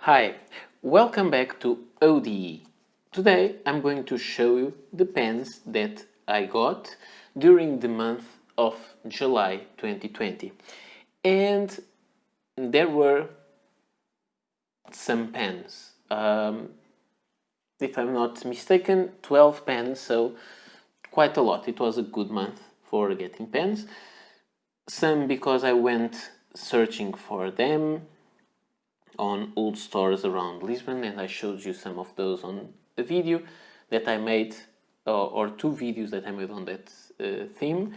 Hi, welcome back to ODE. Today I'm going to show you the pens that I got during the month of July 2020. And there were some pens. If I'm not mistaken, 12 pens, so quite a lot. It was a good month for getting pens. Some because I went searching for them on old stores around Lisbon, and I showed you some of those on a video that I made, or two videos that I made on that theme,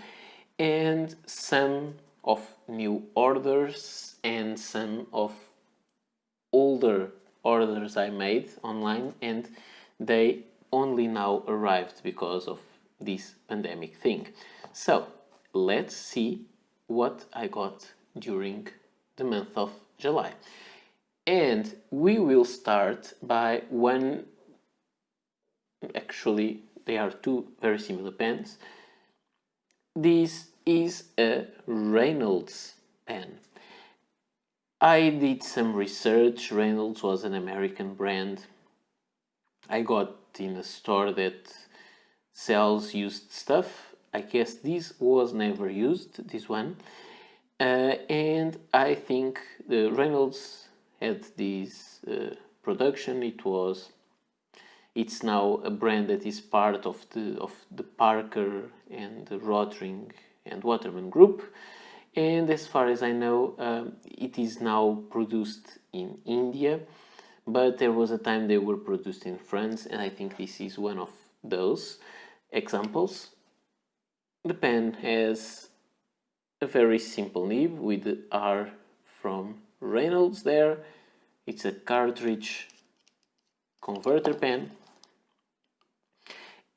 and some of new orders and some of older orders I made online, and they only now arrived because of this pandemic thing. So let's see what I got during the month of July. And we will start by one, actually they are two very similar pens. This is a Reynolds pen. I did some research. Reynolds was an American brand. I got in a store that sells used stuff. I guess this was never used, this one. And I think the Reynolds had this production. It's now a brand that is part of the Parker and the Rotring and Waterman group, and as far as I know, it is now produced in India, but there was a time they were produced in France, and I think this is one of those examples. The pen has a very simple nib with the R from Reynolds there. It's a cartridge converter pen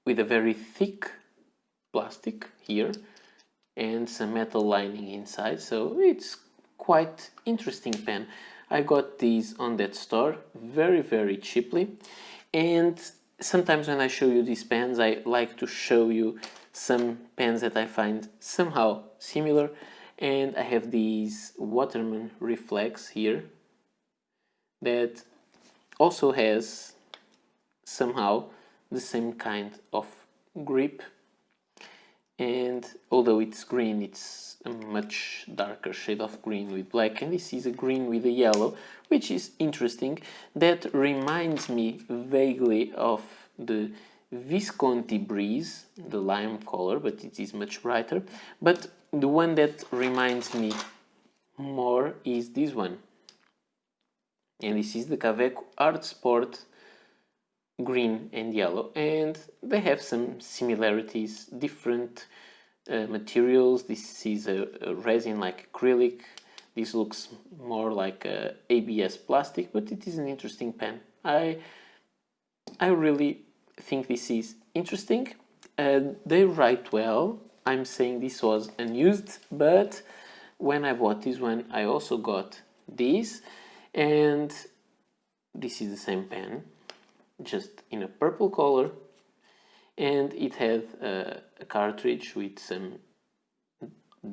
with a very thick plastic here and some metal lining inside, so it's quite interesting pen. I got these on that store very cheaply, and sometimes when I show you these pens I like to show you some pens that I find somehow similar. And I have these Waterman Reflex here that also has somehow the same kind of grip, and although it's green, it's a much darker shade of green with black, and this is a green with a yellow, which is interesting. That reminds me vaguely of the Visconti Breeze, the lime color, but it is much brighter. But the one that reminds me more is this one, and this is the Caveco Art Sport green and yellow, and they have some similarities, different materials. This is a resin like acrylic. This looks more like a ABS plastic, but it is an interesting pen. I really think this is interesting. They write well. I'm saying this was unused, but when I bought this one I also got this, and this is the same pen, just in a purple color, and it had a cartridge with some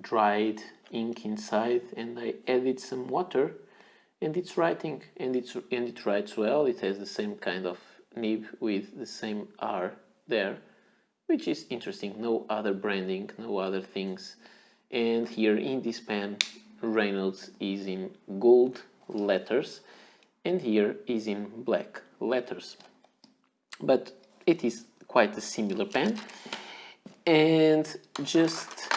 dried ink inside, and I added some water, and it's writing, and it writes well. It has the same kind of nib with the same R there, which is interesting. No other branding, no other things. And here in this pen, Reynolds is in gold letters, and here is in black letters. But it is quite a similar pen. And just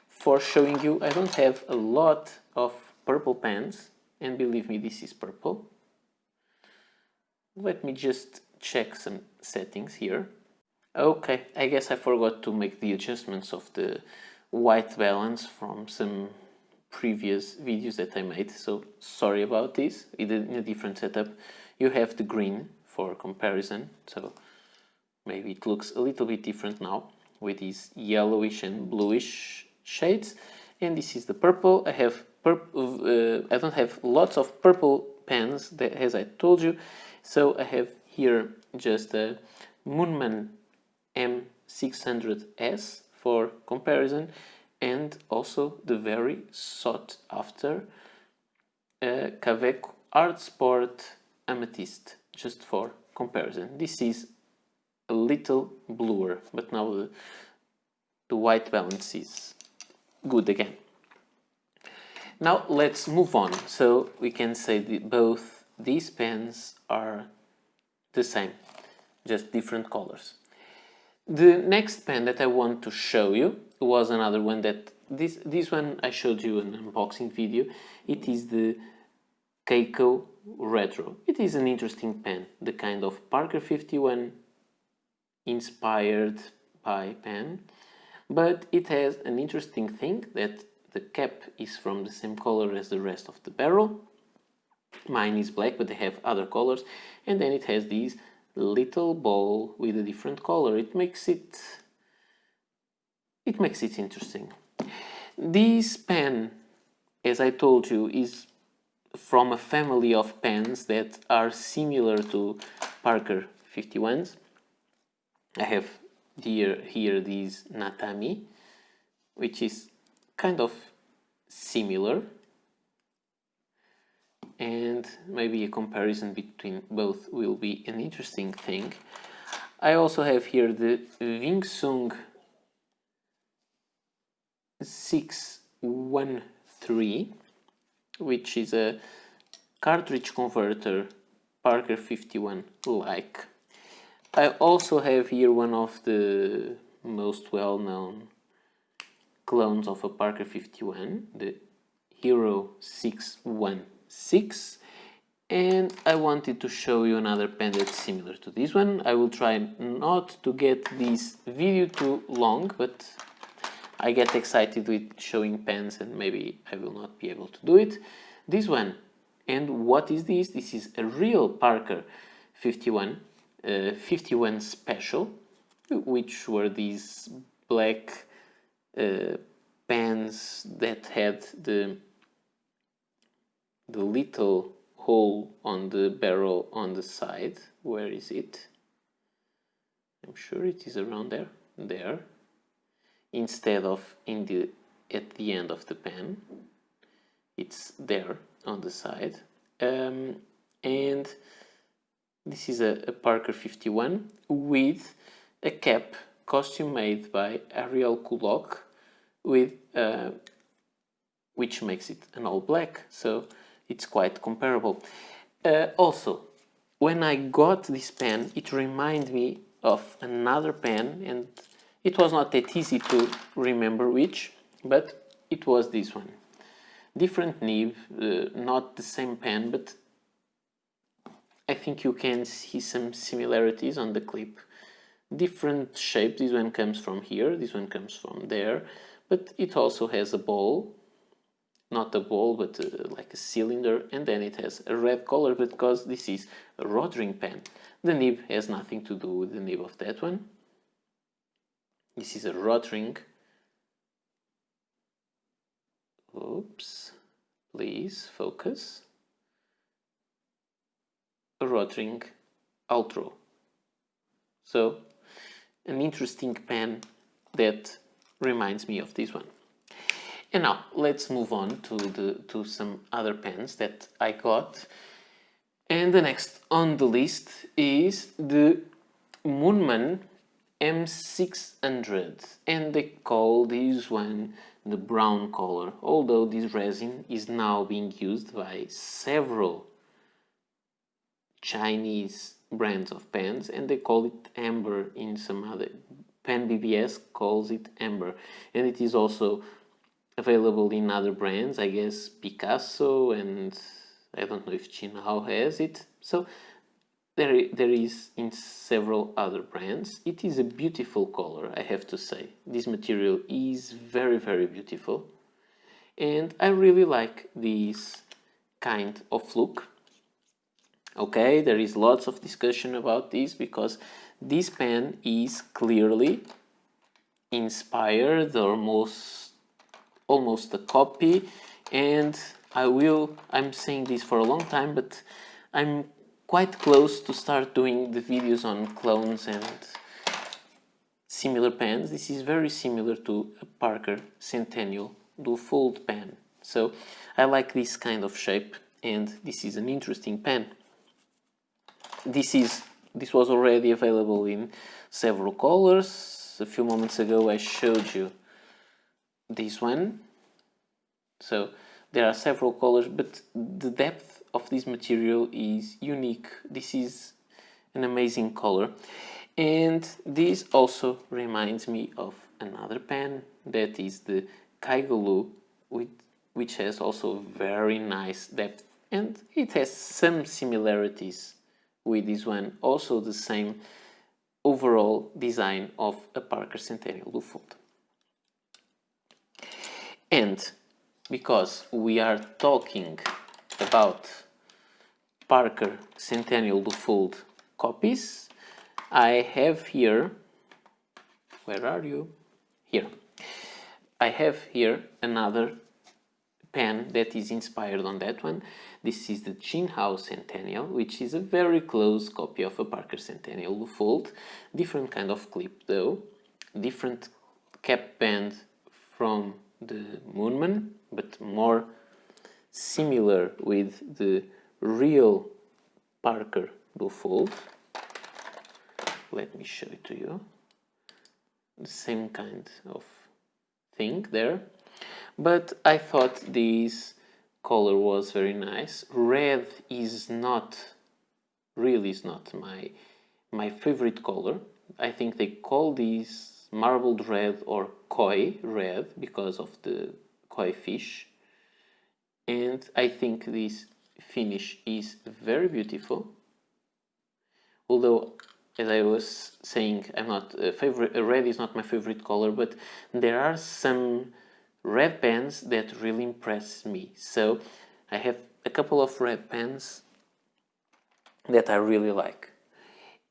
for showing you, I don't have a lot of purple pens, and believe me, this is purple. Let me just check some settings here. Okay, I guess I forgot to make the adjustments of the white balance from some previous videos that I made, so sorry about this. In a different setup you have the green for comparison, so maybe it looks a little bit different now with these yellowish and bluish shades. And this is the purple. I don't have lots of purple pens, as I told you, so I have here just a Moonman M600S for comparison, and also the very sought after Caveco Art Sport Amethyst, just for comparison. This is a little bluer, but now the white balance is good again. Now let's move on. So we can say that both these pens are the same, just different colors. The next pen that I want to show you was another one that this one I showed you in an unboxing video. It is the Keiko Retro. It is an interesting pen, the kind of Parker 51 inspired by pen, but it has an interesting thing that the cap is from the same color as the rest of the barrel. Mine is black, but they have other colors, and then it has this little ball with a different color. It makes it interesting. This pen, as I told you, is from a family of pens that are similar to Parker 51s. I have here these Natami, which is kind of similar, and maybe a comparison between both will be an interesting thing. I also have here the Wingsung 613, which is a cartridge converter Parker 51 like. I also have here one of the most well-known clones of a Parker 51, the Hero 616, and I wanted to show you another pen that's similar to this one. I will try not to get this video too long, but I get excited with showing pens and maybe I will not be able to do it. This one, and what is this? This is a real Parker 51, 51 Special, which were these black pens that had the little hole on the barrel on the side. Where is it? I'm sure it is around there, instead of at the end of the pen. It's there on the side, and this is a Parker 51 with a cap costume made by Ariel Kulok, with which makes it an all black, so it's quite comparable. Also, when I got this pen, it reminded me of another pen, and it was not that easy to remember which, but it was this one. Different nib, not the same pen, but I think you can see some similarities on the clip. Different shape. This one comes from here, this one comes from there, but it also has a ball, not a ball, but like a cylinder, and then it has a red color because this is a rotring pen. The nib has nothing to do with the nib of that one. This is a rotring. Oops, please focus. A rotring Ultra. So, an interesting pen that reminds me of this one. And now let's move on to some other pens that I got. And the next on the list is the Moonman M600, and they call this one the brown color, although this resin is now being used by several Chinese brands of pens, and they call it amber. In some other Pen BBS calls it amber, and it is also available in other brands, I guess Picasso, and I don't know if Qinhouse has it. So there is in several other brands. It is a beautiful color, I have to say. This material is very, very beautiful, and I really like this kind of look. Okay, there is lots of discussion about this because this pen is clearly inspired or almost a copy, and I'm saying this for a long time, but I'm quite close to start doing the videos on clones and similar pens. This is very similar to a Parker Centennial dual-fold pen, so I like this kind of shape, and this is an interesting pen. this was already available in several colors. A few moments ago I showed you this one. So there are several colors, but the depth of this material is unique. This is an amazing color. And this also reminds me of another pen, that is the Keiko, which has also very nice depth, and it has some similarities with this one, also the same overall design of a Parker Centennial Dufold. And because we are talking about Parker Centennial Dufold copies, I have here, where are you? Here. I have here another pen that is inspired on that one. This is the Qinhouse Centennial, which is a very close copy of a Parker Centennial Dufold. Different kind of clip though, different cap band from the Moonman, but more similar with the real Parker Dufold. Let me show it to you. The same kind of thing there. But I thought this color was very nice. Red is not, really is not my favorite color. I think they call these marbled red or koi red because of the koi fish. And I think this finish is very beautiful. Although, as I was saying, red is not my favorite color, but there are some red pens that really impress me. So I have a couple of red pens that I really like.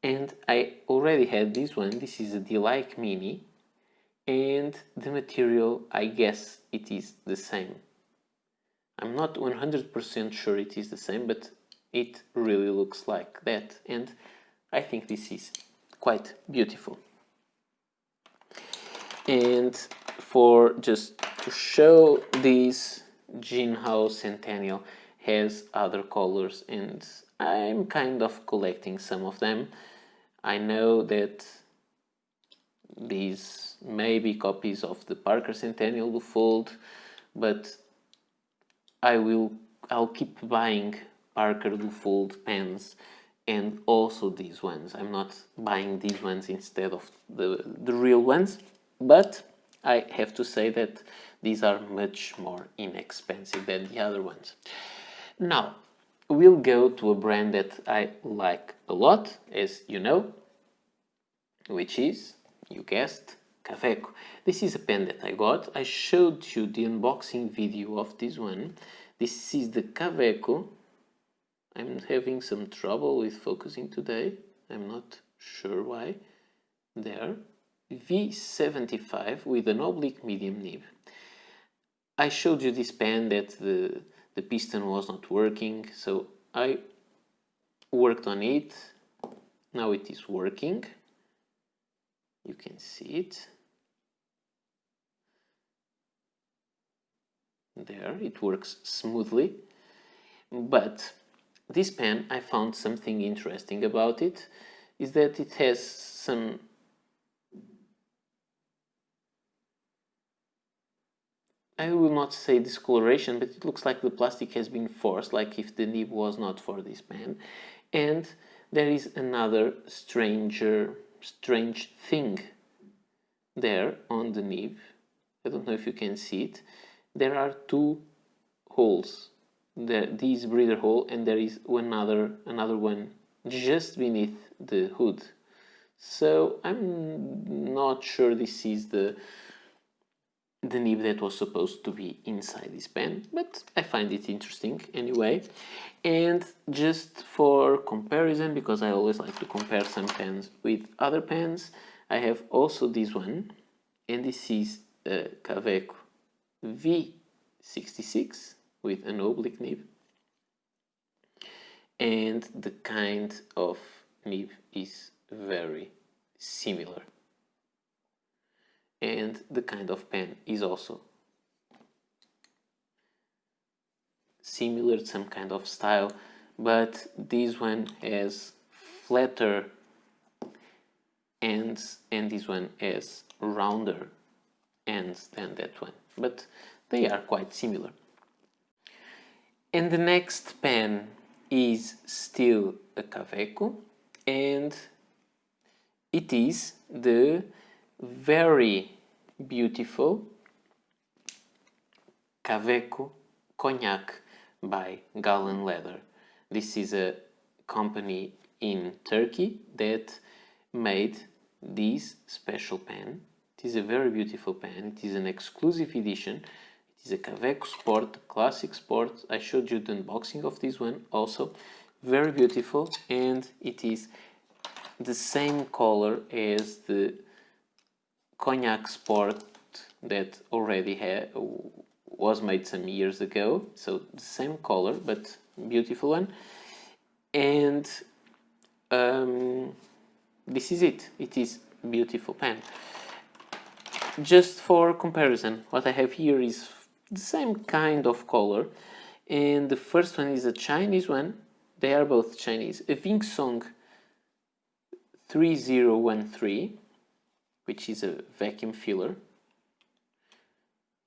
And I already had this one. This is a D-Like Mini, and the material, I guess it is the same. I'm not 100% sure it is the same, but it really looks like that, and I think this is quite beautiful. And for just to show, this Qinhouse Centennial has other colors, and I'm kind of collecting some of them. I know that these may be copies of the Parker Centennial Dufold, but I'll keep buying Parker Dufold pens, and also these ones. I'm not buying these ones instead of the real ones, but I have to say that these are much more inexpensive than the other ones. Now, we'll go to a brand that I like a lot, as you know, which is, you guessed, Caveco. This is a pen that I got. I showed you the unboxing video of this one. This is the Caveco. I'm having some trouble with focusing today. I'm not sure why. There. V75 with an oblique medium nib. I showed you this pen that the piston was not working, so I worked on it. Now it is working. You can see it. There, it works smoothly. But this pen, I found something interesting about it, is that it has some I will not say discoloration, but it looks like the plastic has been forced, like if the nib was not for this pen. And there is another strange thing there on the nib. I don't know if you can see it. There are two holes. This breather hole, and there is another one just beneath the hood. So I'm not sure this is the nib that was supposed to be inside this pen, but I find it interesting anyway. And just for comparison, because I always like to compare some pens with other pens, I have also this one, and this is a Caveco V66 with an oblique nib, and the kind of nib is very similar, and the kind of pen is also similar, some kind of style, but this one has flatter ends and this one has rounder ends than that one, but they are quite similar. And the next pen is still a Kaweco, and it is the very beautiful Caveco Cognac by Galen Leather. This is a company in Turkey that made this special pen. It is a very beautiful pen. It is an exclusive edition. It is a Caveco Sport, Classic Sport. I showed you the unboxing of this one also. Very beautiful, and it is the same color as the Cognac Sport that already was made some years ago. So the same color, but beautiful one. And this is it. It is a beautiful pen. Just for comparison, what I have here is the same kind of color, and the first one is a Chinese one. They are both Chinese. A Wingsong 3013, which is a vacuum filler.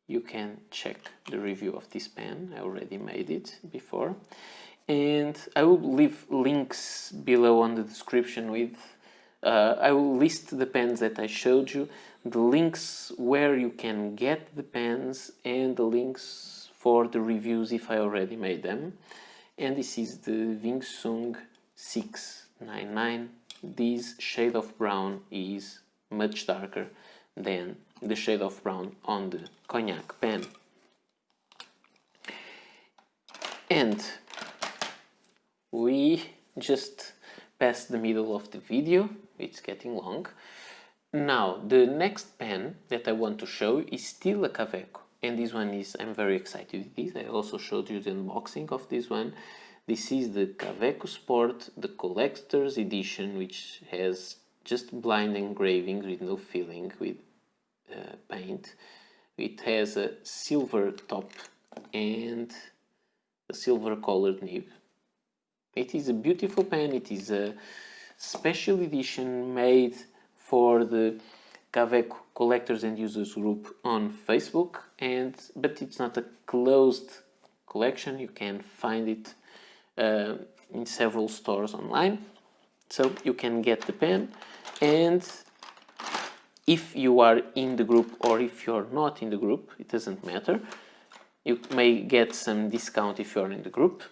You can check the review of this pen. I already made it before. And I will leave links below on the description with I will list the pens that I showed you, the links where you can get the pens, and the links for the reviews if I already made them. And this is the Wingsung 699. This shade of brown is much darker than the shade of brown on the Cognac pen. And we just passed the middle of the video. It's getting long. Now the next pen that I want to show is still a Caveco, and this one is, I'm very excited with this. I also showed you the unboxing of this one. This is the Caveco Sport, the collector's edition, which has just blind engravings with no filling with paint. It has a silver top and a silver colored nib. It is a beautiful pen. It is a special edition made for the Caveco collectors and users group on Facebook, but it's not a closed collection. You can find it in several stores online, so you can get the pen. And if you are in the group or if you're not in the group, it doesn't matter. You may get some discount if you're in the group,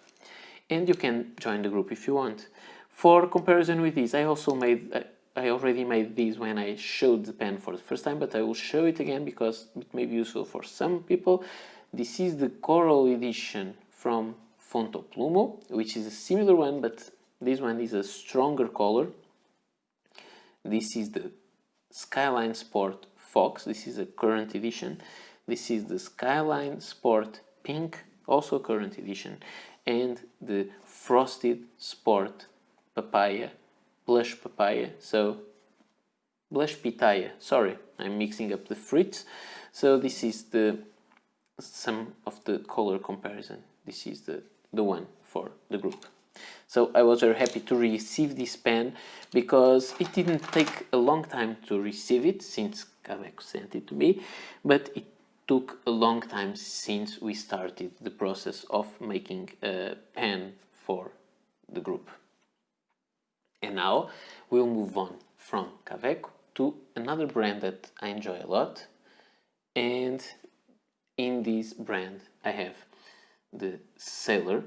and you can join the group if you want. For comparison with this, I already made this when I showed the pen for the first time, but I will show it again because it may be useful for some people. This is the Coral edition from Fonto Plumo, which is a similar one, but this one is a stronger color. This is the Skyline Sport Fox. This is a current edition. This is the Skyline Sport Pink, also current edition. And the Frosted Sport Papaya, Blush Papaya, so Blush Pitaya, sorry, I'm mixing up the fruits. So this is some of the color comparison. This is the one for the group. So I was very happy to receive this pen because it didn't take a long time to receive it since Kaweco sent it to me, but it took a long time since we started the process of making a pen for the group. And now we'll move on from Caveco to another brand that I enjoy a lot. And in this brand I have the Sailor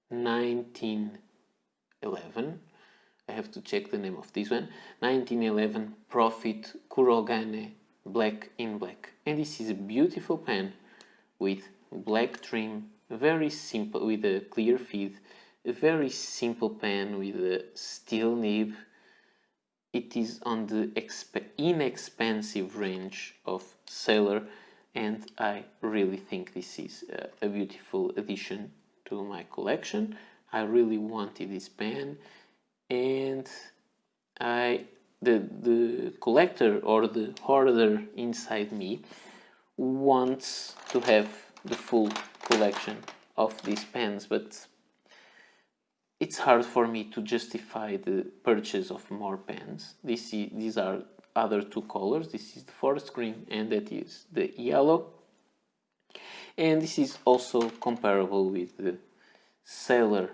1911. I have to check the name of this one. 1911 Profit Kurogane Black in Black. And this is a beautiful pen with black trim, very simple, with a clear feed. A very simple pen with a steel nib. It is on the inexpensive range of Sailor, and I really think this is a beautiful addition to my collection. I really wanted this pen, and the collector or the hoarder inside me wants to have the full collection of these pens, but it's hard for me to justify the purchase of more pens. These are other two colors. This is the forest green and that is the yellow. And this is also comparable with the Sailor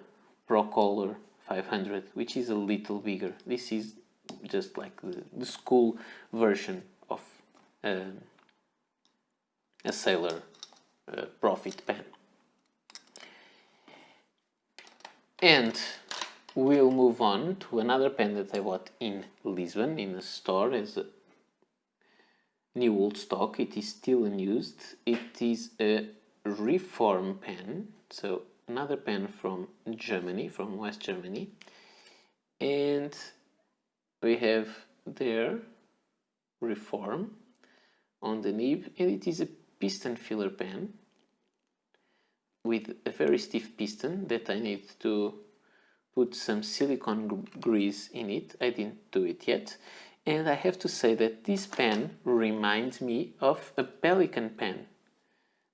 Pro Color 500, which is a little bigger. This is just like the school version of a Sailor Profit pen. And we'll move on to another pen that I bought in Lisbon in a store as a new old stock. It is still unused. It is a Reform pen, so another pen from Germany, from West Germany, and we have their Reform on the nib, and it is a piston filler pen with a very stiff piston that I need to put some silicone grease in it. I didn't do it yet, and I have to say that this pen reminds me of a Pelican pen.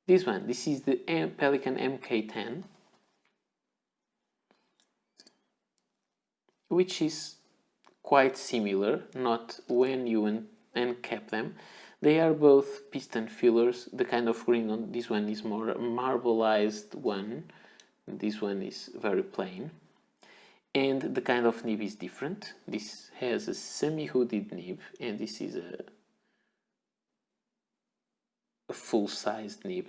This is the Pelican MK10, which is quite similar, not when you uncap them. They are both piston fillers. The kind of green on this one is more marbleized one. This one is very plain. And the kind of nib is different. This has a semi-hooded nib, and this is a full-sized nib.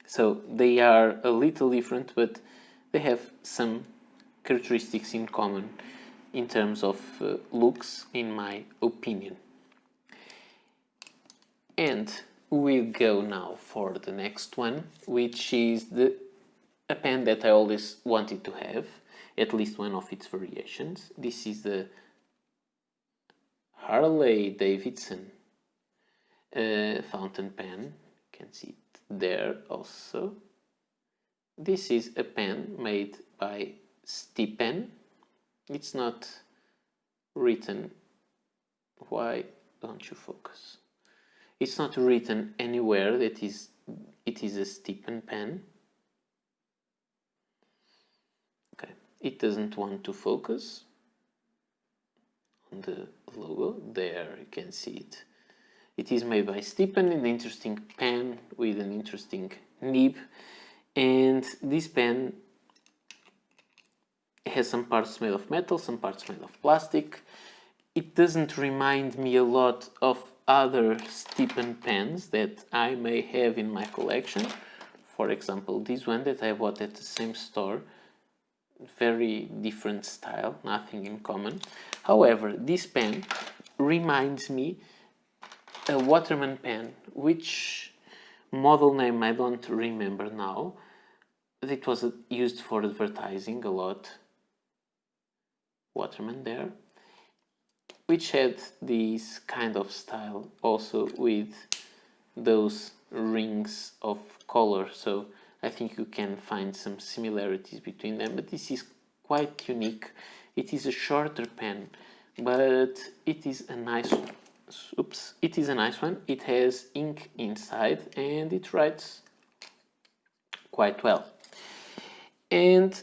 So they are a little different, but they have some characteristics in common in terms of looks, in my opinion. And we'll go now for the next one, which is a pen that I always wanted to have, at least one of its variations. This is the Harley Davidson fountain pen. You can see it there also. This is a pen made by Stypen. It's not written. Why don't you focus? It's not written anywhere that it is a Stypen pen. Okay, it doesn't want to focus on the logo. There you can see it. It is made by Stypen, an interesting pen with an interesting nib, and this pen has some parts made of metal, some parts made of plastic. It doesn't remind me a lot of other Stypen pens that I may have in my collection. For example, this one that I bought at the same store, very different style, nothing in common. However, this pen reminds me a Waterman pen, which model name I don't remember now. It was used for advertising a lot. Waterman there, which had this kind of style also with those rings of color. So I think you can find some similarities between them, but this is quite unique. It is a shorter pen, but it is a nice one. Oops, it is a nice one. It has ink inside and it writes quite well. And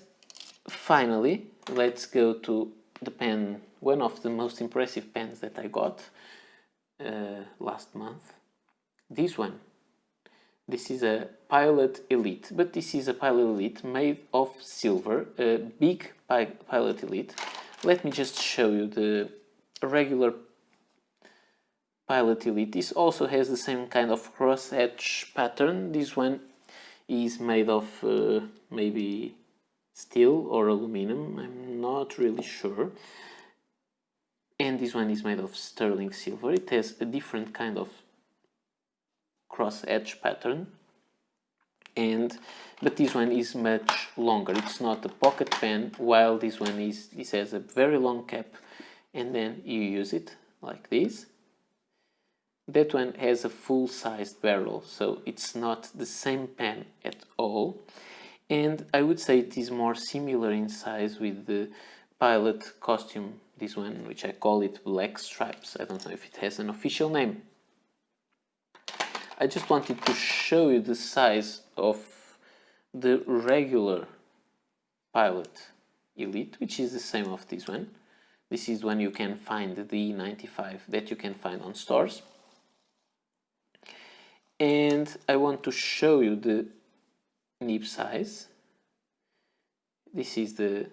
finally, let's go to the pen, one of the most impressive pens that I got last month. This one. This is a Pilot Elite, but this is a Pilot Elite made of silver, a big Pilot Elite. Let me just show you the regular Pilot Elite. This also has the same kind of cross-hatch pattern. This one is made of maybe steel or aluminum, I'm not really sure. And this one is made of sterling silver. It has a different kind of cross-hatch pattern, but this one is much longer. It's not a pocket pen, while this has a very long cap, and then you use it like this. That one has a full-sized barrel, so it's not the same pen at all. And I would say it is more similar in size with the Pilot Costume, this one, which I call it Black Stripes. I don't know if it has an official name. I just wanted to show you the size of the regular Pilot Elite, which is the same of this one. This is when you can find the E95 that you can find on stores. And I want to show you the nib size. This is the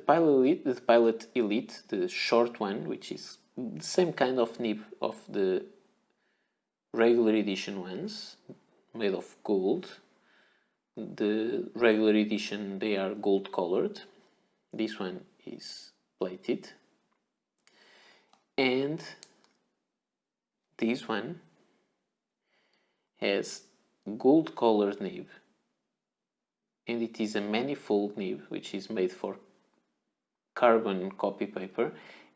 Pilot Elite, the short one, which is the same kind of nib of the regular edition ones, made of gold. The regular edition, they are gold colored. This one is plated. And this one has gold colored nib, and it is a manifold nib which is made for carbon copy paper,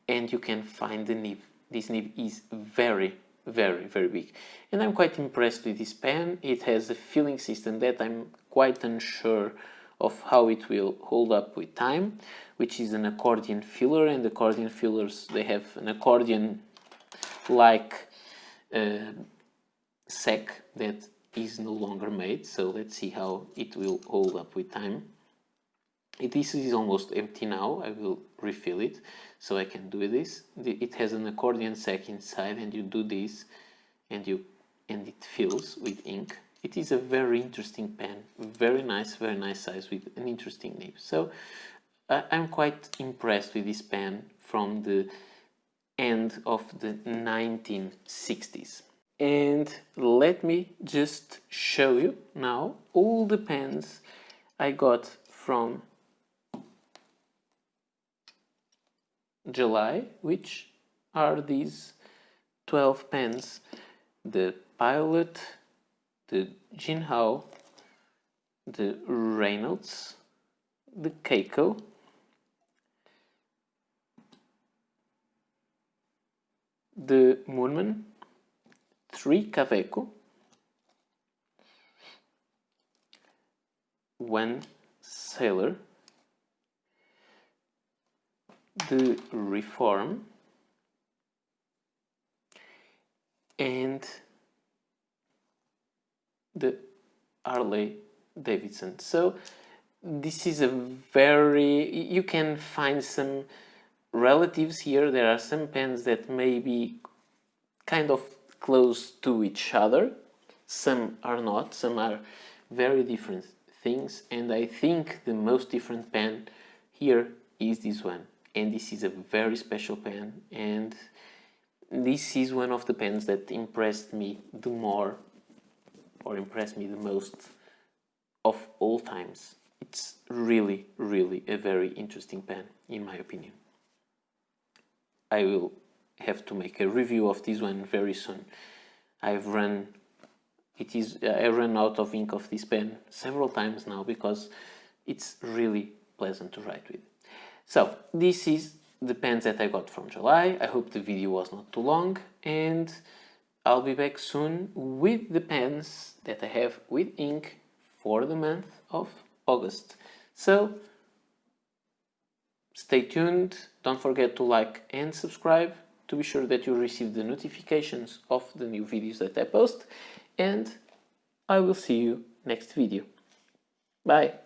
and you can find the nib. This nib is very big, and I'm quite impressed with this pen. It has a filling system that I'm quite unsure of how it will hold up with time, which is an accordion filler, and accordion fillers, they have an accordion like sac that is no longer made, so let's see how it will hold up with time. This is almost empty now. I will refill it so I can do this. It has an accordion sac inside, and you do this and it fills with ink. It is a very interesting pen, very nice size with an interesting nib. So I'm quite impressed with this pen from the end of the 1960s. And let me just show you now all the pens I got from July, which are these 12 pens: the Pilot, the Qinhouse, the Reynolds, the Keiko, the Moonman, 3 Caveco, 1 Sailor, the Reform, and the Harley Davidson. So this is a very, you can find some relatives here. There are some pens that may be kind of close to each other, some are not, some are very different things, and I think the most different pen here is this one. And this is a very special pen, and this is one of the pens that impressed me the more, or impressed me the most of all times. It's really a very interesting pen, in my opinion. I will have to make a review of this one very soon. I ran out of ink of this pen several times now because it's really pleasant to write with. So this is the pens that I got from July. I hope the video was not too long, and I'll be back soon with the pens that I have with ink for the month of August. So stay tuned, don't forget to like and subscribe to be sure that you receive the notifications of the new videos that I post, and I will see you next video. Bye!